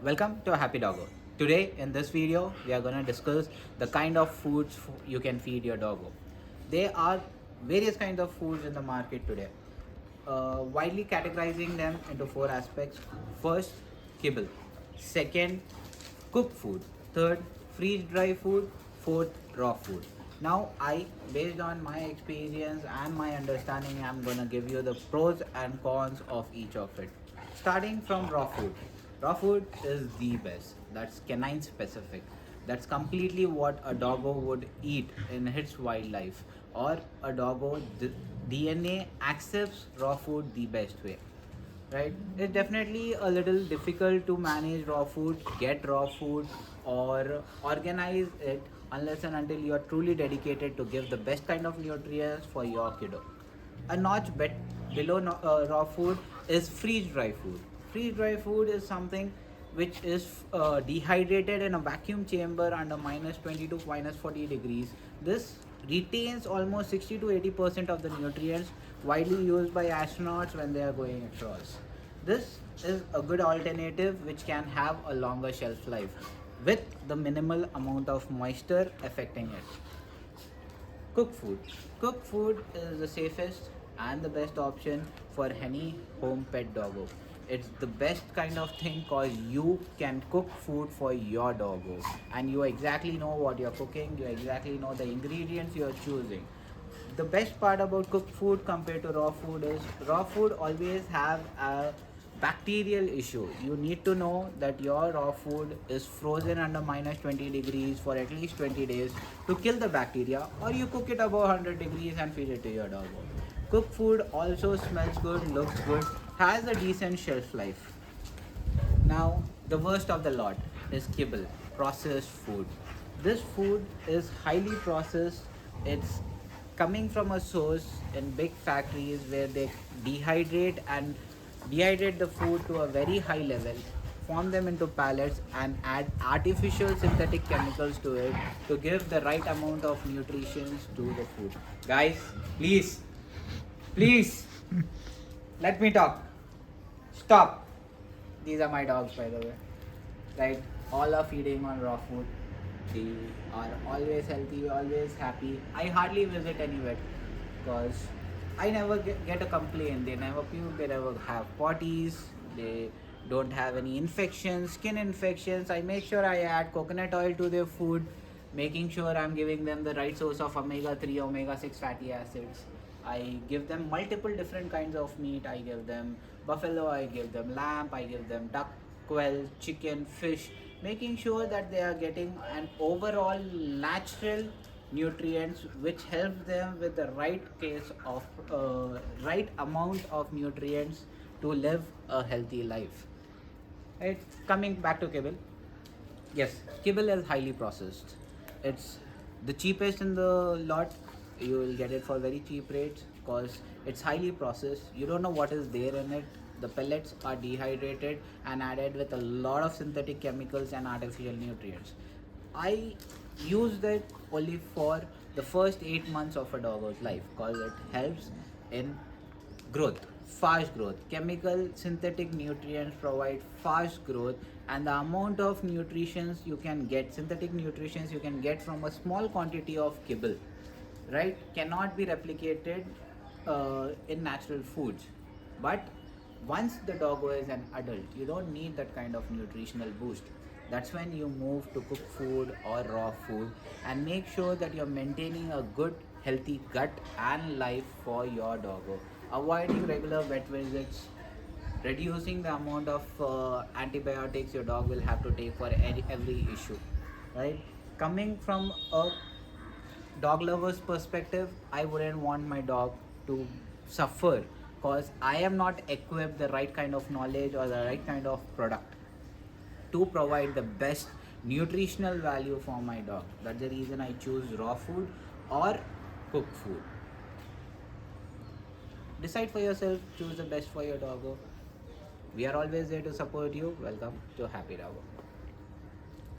Welcome to Happy Doggo. Today in this video we are going to discuss the kind of foods you can feed your doggo. There are various kinds of foods in the market today. Widely categorizing them into four aspects. First, kibble. Second, cooked food. Third, freeze dry food. Fourth, raw food. Now based on my experience and my understanding, I'm gonna give you the pros and cons of each of it. Starting from raw food. Raw food is the best. That's canine specific. That's completely what a doggo would eat in its wildlife. Or a doggo DNA accepts raw food the best way, right? It's definitely a little difficult to manage raw food, get raw food, or organize it unless and until you are truly dedicated to give the best kind of nutrients for your kiddo. A notch below raw food is freeze dry food. Freeze dry food is something which is dehydrated in a vacuum chamber under minus 20 to minus 40 degrees. This retains almost 60 to 80% of the nutrients widely used by astronauts when they are going across. This is a good alternative which can have a longer shelf life with the minimal amount of moisture affecting it. Cooked food. Cooked food is the safest and the best option for any home pet doggo. It's the best kind of thing because you can cook food for your doggo and you exactly know what you're cooking, you exactly know the ingredients you're choosing. The best part about cooked food compared to raw food is raw food always have a bacterial issue. You need to know that your raw food is frozen under minus 20 degrees for at least 20 days to kill the bacteria, or you cook it above 100 degrees and feed it to your dog. Cooked food also smells good, looks good, has a decent shelf life. Now, the worst of the lot is kibble, processed food. This food is highly processed. It's coming from a source in big factories where they dehydrate the food to a very high level, form them into pellets and add artificial synthetic chemicals to it to give the right amount of nutrition to the food. Guys, please, let me talk. Stop. These are my dogs, by the way. Right? All are feeding on raw food. They are always healthy, always happy. I hardly visit any vet because I never get a complaint. They never puke, they never have potties, they don't have any infections, skin infections. I make sure I add coconut oil to their food, making sure I'm giving them the right source of omega-3, omega-6 fatty acids. I give them multiple different kinds of meat. I give them buffalo, I give them lamb, I give them duck, quail, chicken, fish, making sure that they are getting an overall natural nutrients which help them with the right amount of nutrients to live a healthy life. Right? Coming back to kibble. Yes, kibble is highly processed. It's the cheapest in the lot. You will get it for very cheap rates because it's highly processed. You don't know what is there in it. The pellets are dehydrated and added with a lot of synthetic chemicals and artificial nutrients. I use that only for the first 8 months of a dog's life because it helps in growth, fast growth. Chemical synthetic nutrients provide fast growth, and the amount of nutrients you can get, synthetic nutrients you can get from a small quantity of kibble, right, cannot be replicated in natural foods. But once the doggo is an adult, you don't need that kind of nutritional boost. That's when you move to cooked food or raw food and make sure that you're maintaining a good healthy gut and life for your doggo. Avoiding regular vet visits, reducing the amount of antibiotics your dog will have to take for every issue, right? Coming from a dog lover's perspective, I wouldn't want my dog to suffer because I am not equipped the right kind of knowledge or the right kind of product to provide the best nutritional value for my dog. That's the reason I choose raw food or cooked food. Decide for yourself, choose the best for your doggo. We are always there to support you. Welcome to Happy Doggo.